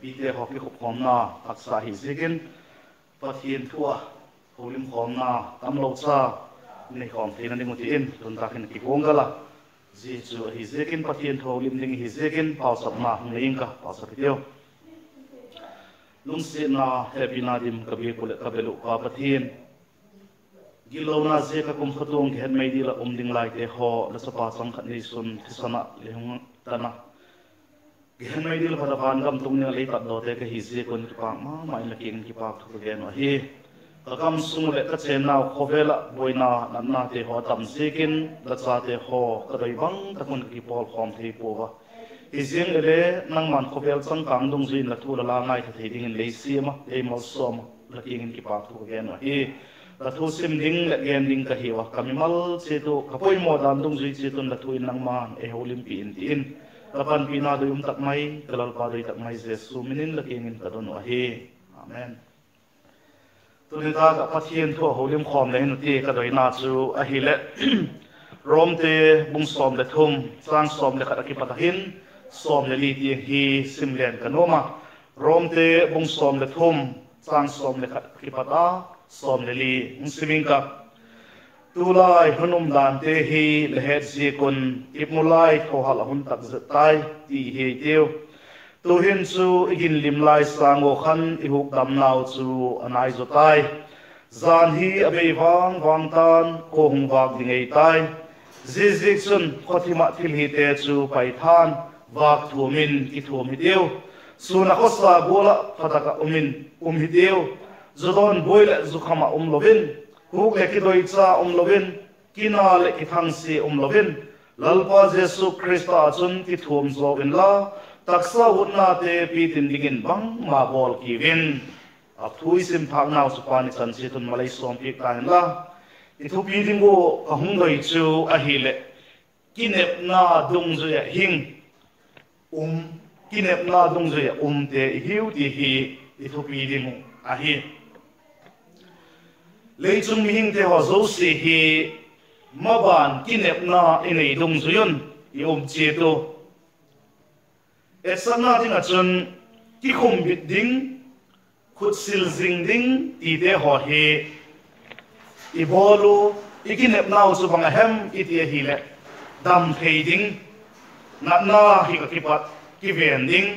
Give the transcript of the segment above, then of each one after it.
bite hoki khom na aksa hi zikin pathian thua holim khom na tamlo cha nei khom thein ani muti in tun takin ki kongala ji chu hi zikin pathian thua holim ding hi zikin pau sap na ngin ka pau sap teo lungsi na happy na dim kabi kule kabelu ka pathian gilona je ka kum khatung hen mai di la ding lai te ho la sapa sang khat ni sun thisana lehung tana hen mai di la phada ban gam tung ne lei tat do te ka hi je kon ki pa ma mai la king ki pa thu ge no hi ka kam sung le ka chen na khovela boina nan na te ho tam sekin la cha te ho ka doi bang ta kun ki pol khom thei po wa izing ele nang man khovel chang kang dung zin la thu la ngai tha thei ding in lei siama ei mal som la king ki pa thu ge no hi la thu sim ding la gen ding ka hiwa kamimal che to kapoi mo dan dung zui che tun la thu in nang man e holim pi in ti in kapan pi na do tak mai kalal pa do tak mai jesu minin la king in ka don wa hi amen tuni ta ka pathian thu holim khom le nu ti ka doi na chu a hi le rom te bung som le thum sang som le kha ki patahin som le li ti hi sim len ka noma rom te bung som le thum sang som le kha ki pata som le li muslimin ka tulai hunum dan te hi le het ji kun ipmulai tho hal hun tak zatai ti he teu tu hin chu igin lim lai sango khan i huk dam nau chu anai zo tai zan hi abei wang wang tan ko hung wak ding ei tai zik chun khothima thil hi te chu pai than wak thumin ki thum hi teu suna ko sa bola phataka hi teu zodon boile zukhama lovin huk le ki doi cha lovin kina le ki thang si lovin lalpa jesu krista chun ki thum zo in la taksa hutna te pitin dingin bang ma bol ki win a thui sim phak naw su pani chan si tun malai som pi ka la i thu pi ding go ka hung doi chu a hi le kinep na dung zu ya hing kinep na dung zu ya te hiu ti hi i thu pi ding a hi lei chung mi hing te ho zo si hi maban kinep na inei dung zu yun i che to esana ding a chun ki khum bit ding khut sil zing ding ti te ho he i bolu i kinep na su bang hem i ti hi le dam thei ding na hi ka ki pat ki ven ding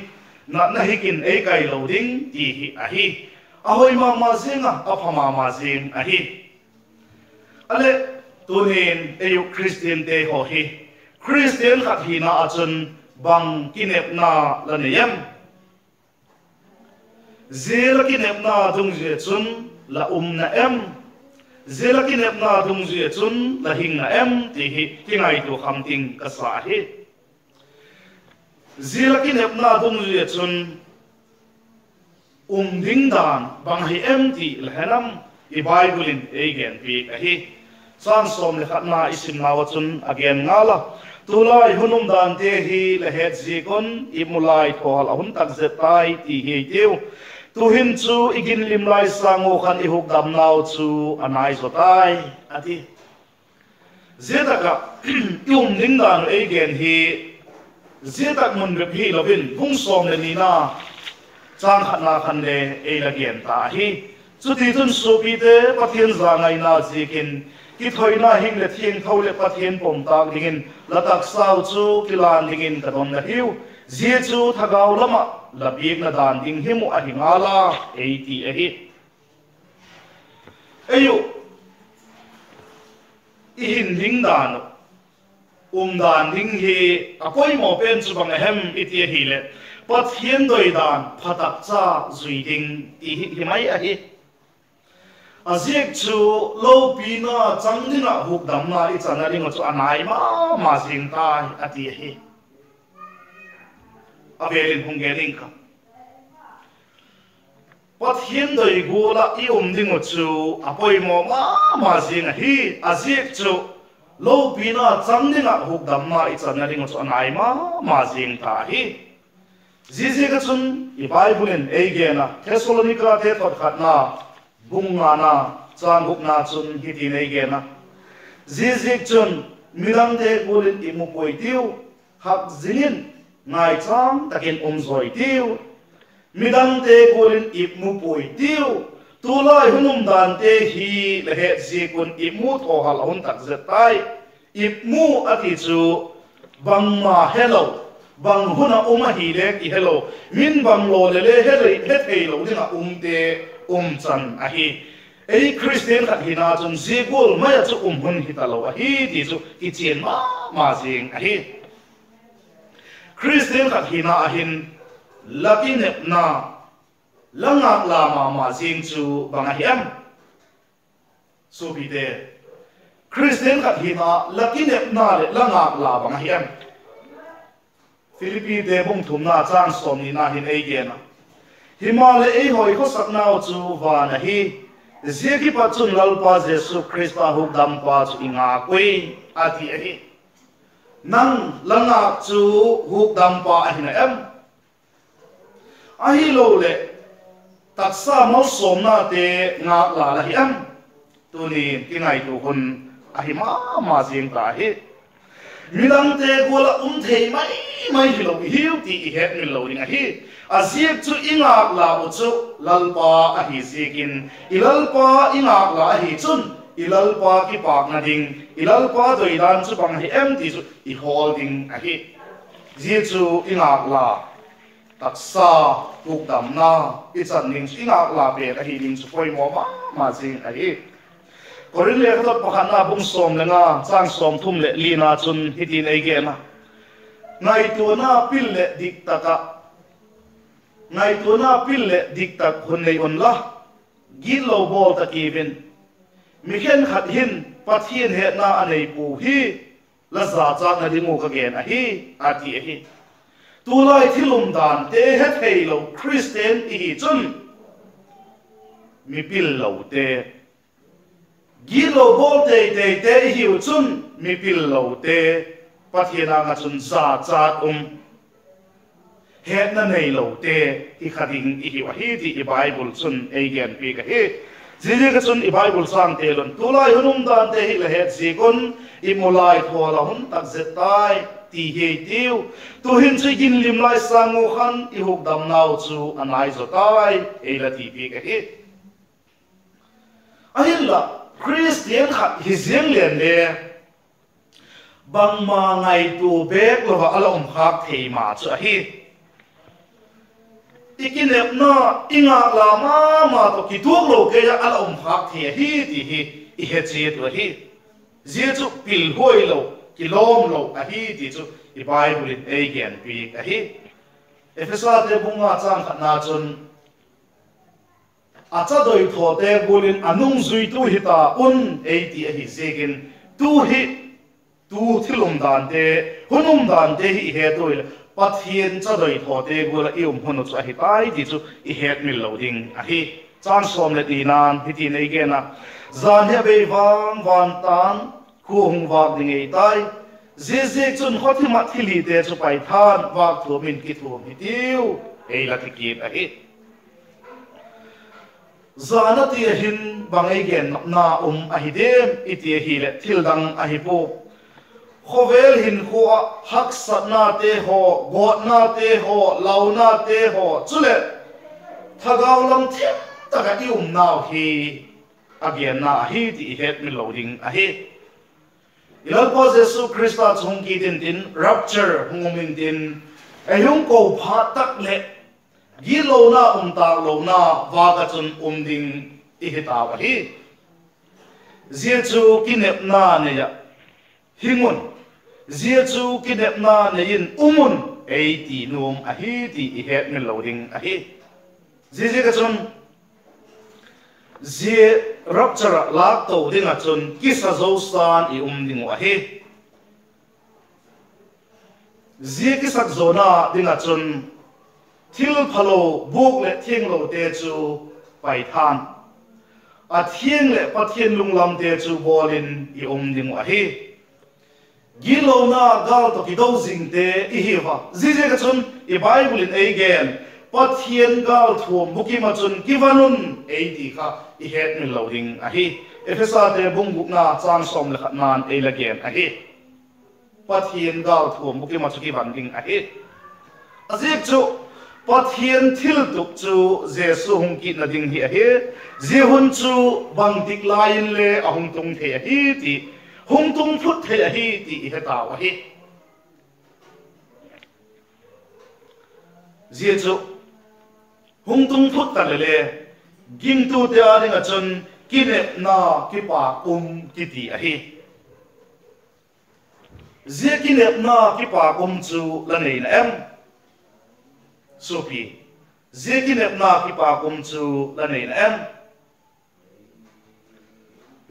na hi kin ei kai lo ding ti hi a hi ahoi ma zinga aphama ma zing a hi ale tunin eyu christian te ho hi christian khat hi na achun bang kinep na la neyam zela kinep na dung je chun la na em zela kinep na dung je chun la hing na em ti hi tingai tu kham ting ka sa hi zela kinep na dung je chun ding dan bang hi em ti la hanam I bible in again pi ka hi san som le khatna isim na wachun again ngala tulai hunum dan te hi le het ji kon imulai thol ahun tak zetai ti hi teu tu hin chu igin lim lai sango khan I huk dam naw chu anai zotai ati zetaka ding dan again hi zetak mun rep hi lovin bung som le ni na chang khatna khan le e la gen ta hi chu ti chun su pi te pathian za ngai na jikin ki thoina hing le thieng thau le pathian pom tak dingin la tak sau chu kilan dingin ka don na hiu ji chu thagaw lama la biek na dan ding himu a hingala e ti a hi ayu I hin ding dan dan ding hi apoi mo pen chu bang hem I ti hi le pathian doi dan phatak cha zui ding ti hi mai a hi azek chu lo pina changdina huk damna I chanari ngo chu anai ma jing tai ati hi avelin hungeling ka pathian doi gola I ding chu apoi mo ma jing hi azek chu lo pina changdina huk damna I chanari ngo chu anai ma jing ta hi Zizi ka chun I Bible in again Thessalonica te thot khatna bunga na changuk na chun hiti nei ge na zizi chun milang te bulin I mu poi tiu hak zinin ngai chang takin zoi tiu midang te kulin ipmu pui tiu tulai hunum dan te hi le he zi kun ipmu tho hal hun tak zetai ipmu ati chu bang ma hello bang huna uma hi le ki hello min bang lo le he thei lo dinga te chan a hi ei Christian khat hina chun zikul maya chu hun hi talo a hi ti chu ki chen ma jing a hi Christian khat hina a hin laki nep na langak lama ma jing chu bang a hiam so bi de Christian khat hina laki nep na le langak la bang a hiam Philippi de bung thum na chang som ni na hin ei gen himale ei hoi ko sak nau chu wa na hi Zeki patsun lalpa Jesu Krista hukdam pa chu inga kwe ati ahi nang langa chu hukdam pa ahina em ahi lo le taksa mau somna te nga la la hi em tuni kingai tu hun ahi ma jing ta hi midang te gola thei mai hi lo hiu ti het mi lo ring ahi Aziek chu ingak la uchu lalpa ahi zikin ilalpa ingak la ahi chun ilalpa ki pak na ding ilalpa doi dan chu bang hi em ti chu I holding ahi zi chu ingak la taksa hukdam na ichan ning chu ingak la pe ahi ning chu poi mo ma jing ahi korin le khat pakhan na bung som lenga chang som thum le lina chun hitin ei ge na ngai tu na pil le dik taka ngai tuna pille diktak hun nei on la gilo bol ta kibin mikhen khat hin pathian he na anei pu hi la za cha na dingu ka gen a hi ati a hi tulai thilum dan te he thei lo Christian I chun mi pil lo te gilo bol te hi chun mi pil lo te pathian nga chun za cha het na nei lo te I khading I wa hi ti Bible chun ei gen pi ka hi zili ka chun Bible sang te lon tulai hunum dan te hi la het si kun I mulai thola hun tak zetai ti he tiu tu hin chu gin lim lai sangu khan I huk dam nau chu anai zo tai ei la ti pi ka hi ahilla Christian khat hi zeng len le bang ma ngai tu bek lo wa ala khak thei ma chu hi ikinep na ingak la ma to kituk lo ke ya ala khak the hi ti hi I he che tu hi je chu pil hoi lo kilom lo a hi ti chu I Bible in ei gen pi a hi Efesa te bunga chang khat na chun acha doi tho te bulin anung zui tu hi ta un ei ti a hi zegin tu hi tu thilum dan te hunum dan te hi he toil pathian cha doi tho te gula I hunu chu a hi tai ti chu I het mi lo ding a hi chan som le ti nan hi ti nei ge na zan he be van tan khu hung wak ding ei tai zek chun khothi ma thili te chu pai than wak thu min ki thu mi tiu ei la ti ki a hi zana ti hin bangai gen na a hi dem iti hi le thil dang a hi pu khovel hin khuwa hak sat na te ho got na te ho lau na te ho chule thagaw lam them taka I naw hi again na hi ti het mi loading a hi ilal po Jesu Krista chung ki tin rapture hungmin tin ayung ko pha tak le gi lo na ta lo na wa ka chun ding I hita wa hi zia chu kinep na ne ya hingun zia chu kinep na ne in umun ei ti num a hi ti I het mi loading a hi zia ka chun zia rapture lak to ding a chun kisa zo san I ding wa hi zia kisak zona ding a chun thil phalo buk le thieng lo te chu pai than a thieng le pathian lunglam te chu bolin I ding wa hi gilo na gal to ki do jing te I hi wa zije ka chun I Bible in again pathian gal thum buki ma chun kivanun ei ti kha I het min loading a hi Efesa te bungbuk na chang som le khatnan ei la gen a hi pathian gal thum buki ma chu ki van ding a hi azek chu Pathian thil tuk chu Jesu hung ki na ding hi he Jehun chu bang tik lain le a hung tung the hi ti hung tung phut the hi ti he ta wa hi Jesu hung tung phut ta le ging tu te a ring a chun kinep na ki pa ki ti a hi Zia kinep na ki pa chu la nei na em Sophie Zia kinep na ki pa chu la nei na em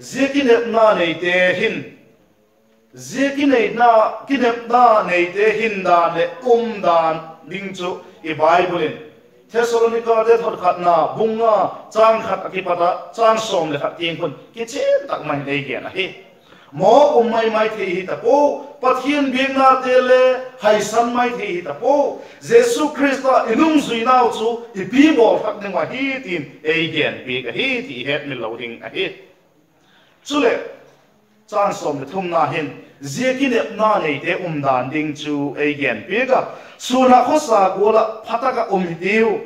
Zia kinep na nei te hin Zia kinep na nei te hin da le dan ding chu i Bible in Thessalonica de thot khat na bunga chang khat akipata chang som le khat ting kun ki chen tak mai nei gen a hi mo mai mai the hi ta po pathian bing na te le hai san mai the hi ta po Jesu Christa inung zui nau chu i bi bol khak ning wa hi tin ei gen bi ka hi ti het mi lo ding a hi chu le chang som le thum na hin Zeki ne na nei te dan ding chu ei gen bi ka suna khosa gola phataka hitiu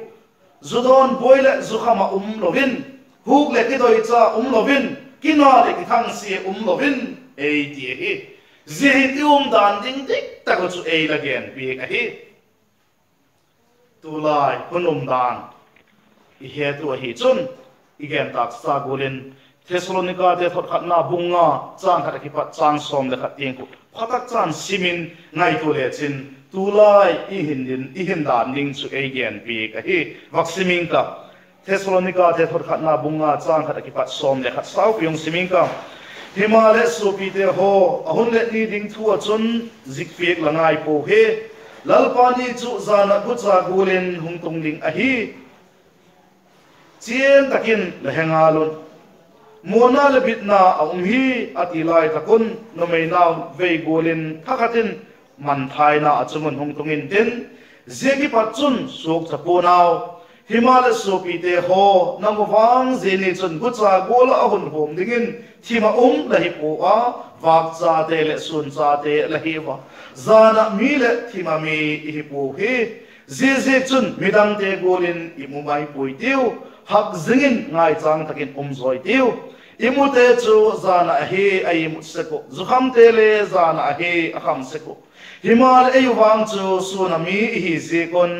zudon boile zukhama lovin huk le ki doi cha lovin kina le ki thang si lovin ei ti hi zehi ti dan ding dik ta ko chu ei la gen bi ka hi tu lai hunum dan I he tu hi chun I gen tak sa golin Thessalonica de thot khat na bunga chang khat ki pat chang som le khat ting ku phatak chan simin ngai tu le chin tulai I hin dan ning chu ei gen pi ka hi vaksimin ka Thessalonica de thot khat na bunga chang khat ki pat som le khat sau pyong simin ka himale su pi te ho ahun le ni ding thu chun zik pek langai po he lalpani chu zana bu cha gulin hung tung ding a hi chien takin lehengalun Mona le bitna hi atilai takun no mai naw vei golin thakatin man thai na achumun hung tungin tin zeki patchun sok chapo naw himala sopi te ho nangwang zeni chun gucha gola ahun hom dingin thima lahi po a wak cha te le sun cha te lahi wa zana mi le thima mi hi po he zeze chun midang te golin imumai poitiu hak zingin ngai chang takin zoi tiu imute chu zana hi ai mutseko zukham tele zana hi akham seko himal ayuwang chu sunami hi zikon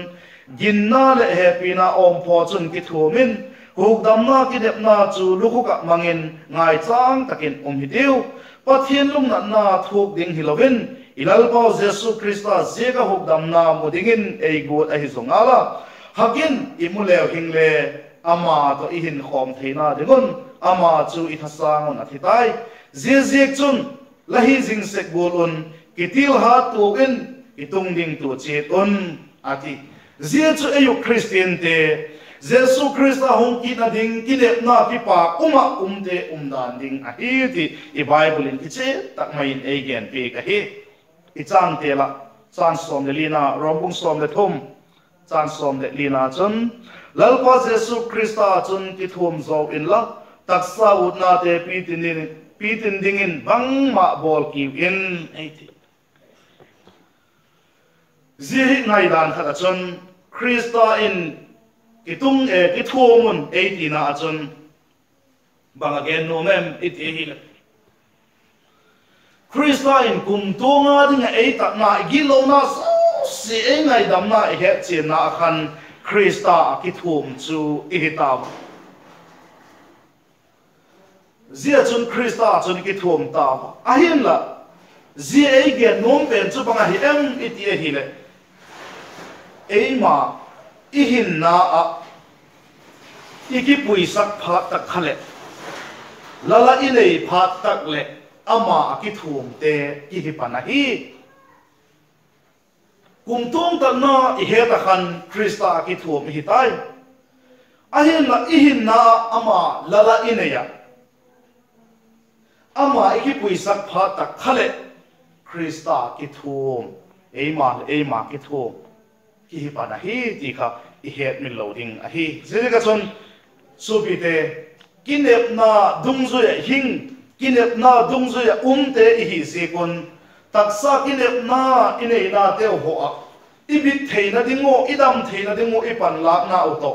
ginna le hepina pho chun ki thumin hukdamna kidepna chu lukuka mangin ngai chang takin hitiu pathian lungna na thuk ding hilovin ilalpau Jesu Christa zeka hukdamna mudingin ei gut ahi zongala hakin imulew hingle ama to ihin khom theina dingun ama chu ithasangon athitai zezek chun lahi jingsek golun kitil ha tugen itung ding tu chetun ati zia chu ayu Christian te Jesu Christa hong ki na ding kinep na ki pa uma umte dan ding a hi ti I Bible in kiche tak mai in again pe ka hi I chang te la chang som le lina rombung som le thum chang som le lina chun lalpa Jesu Christa chun ki thum zo in la taksa utna te pitin dingin bang ma bol ki in eiti zihi ngai dan khata chun Christa in kitung ki thumun eiti na chun bang again no mem iti hi Christa in kum tonga ding eita na gilo na si ngai dam na he chen na khan Christa ki thum chu ihitaw zia chun Christa chun ki thum ta ahin la zia ei ge nom pen chu banga hi em iti hi le eima ihin na a iki puisak phat tak khale lala inei phat tak le ama ki thum te ki hi panahi kumtung ta na I he ta khan Christa ki thum hi tai ahin la ihin na ama lala ineya ama iki puisak pha tak khale Christa ki thum eima ki thum ki hi pa na hi ti kha I het min loading a hi zega chon subite kinep na dungzu ya hing kinep na dungzu ya umte hi sikon taksa kinep na inei na te ho a ibit theina dingo idam theina dingo ipan lak na auto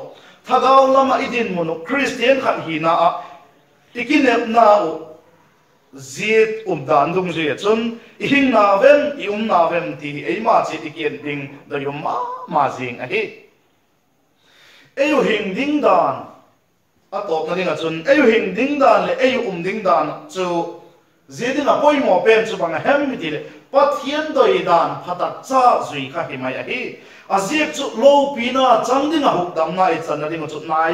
thagau lama idin mono Christian khat hi na a ikinep na o zit dan dung zui chun ihing na ven i na ven ti ei ma chi ikian ding da yom ma jing a hi eyu hing ding dan atop na ding a chun eyu hing ding dan le eyu ding dan chu zidin a poi mo pen chu bang hem mi ti le pathian doi dan phatak cha zui kha hi mai a hi a ziek chu lo pina chang ding a huk dam na i chan na ding chu nai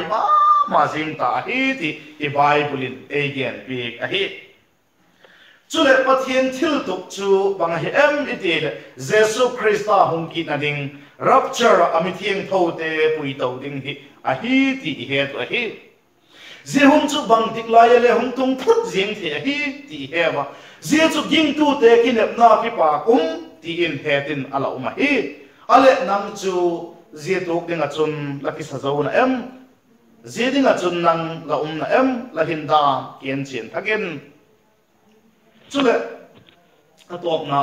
ma jing ta hi ti i bible in again pi a hi chule pathian thil tuk chu bang hi em itil Jesus Christa hung ki na ding rapture amithieng thote pui to ding hi a hi ti he to hi je hung chu bang dik lai le hung tung phut jing the hi ti he wa je chu ging tu te kin na pi pa kum ti in he tin ala uma hi ale nang chu je tuk ding a chun laki sa zo na em je ding a chun nang la na em la hin da kien chen again chule atop na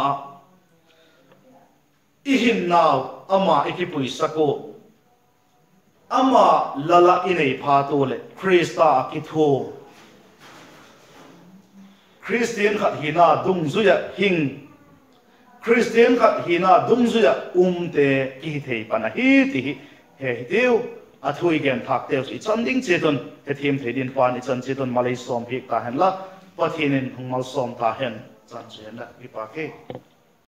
ihin naw ama ikipui sako ama lala inei phato le Krista akitho Christian khat hina dung zuya hing Christian khat hina dung zuya te ki thei pana hi ti he deu athui gen thak teu i chanding cheton he thim theidin pan i chan cheton malai som phik ta hen la pathinin hungmal som ta hen chan chen la ipa ke